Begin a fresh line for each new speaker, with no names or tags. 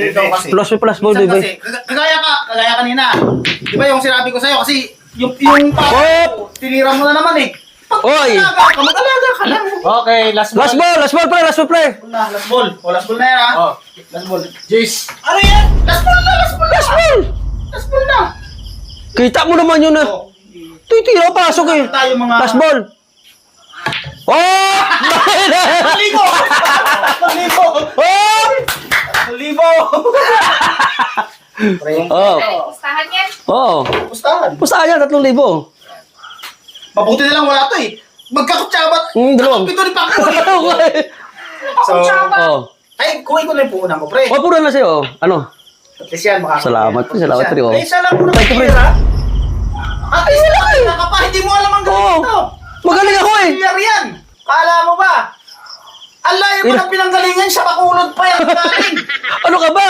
Ikaw kasi.
Plus ball,
Minsan
baby.
kasi, kagaya kanina. Di ba yung sinabi ko sa'yo kasi yung tinira mo na naman eh. Pag
Oy!
mag-alaga ka lang.
Okay, last ball.
Last ball, pre.
Last ball. O, last ball na yan ha.
Oh.
Last ball.
Jace.
Ano yan? Last ball na. Last ball na.
Kita mo naman yun na.
Oh.
Tira, pasok eh.
Tayo mga...
Last ball. Oh!
Libo! Libo!
Oh!
Libo!
Oh.
Pustahan yan.
Oh.
Pustahan.
Pusta yan, 3,000.
Mabuti na lang wala to eh. Magkakutsabat.
Dalawang.
Pito ni Paco eh. So,
Oh.
ay, kuhin ko na yung puhunan ko, pre.
Oh, puro na sa'yo. Ano?
At least yan, makakita.
Salamat, pre. Salamat, pre. Oh.
Eh, isa lang muna
Thank you, pre.
pera. At least nakakita ka pa, hindi mo alam ang gawin
Oo.
ito.
Magaling ako eh.
Familiar yan. Kala mo ba? Ang layo mo ng pinanggalingan, sa Bacolod pa yan. Galing.
Ano ka ba?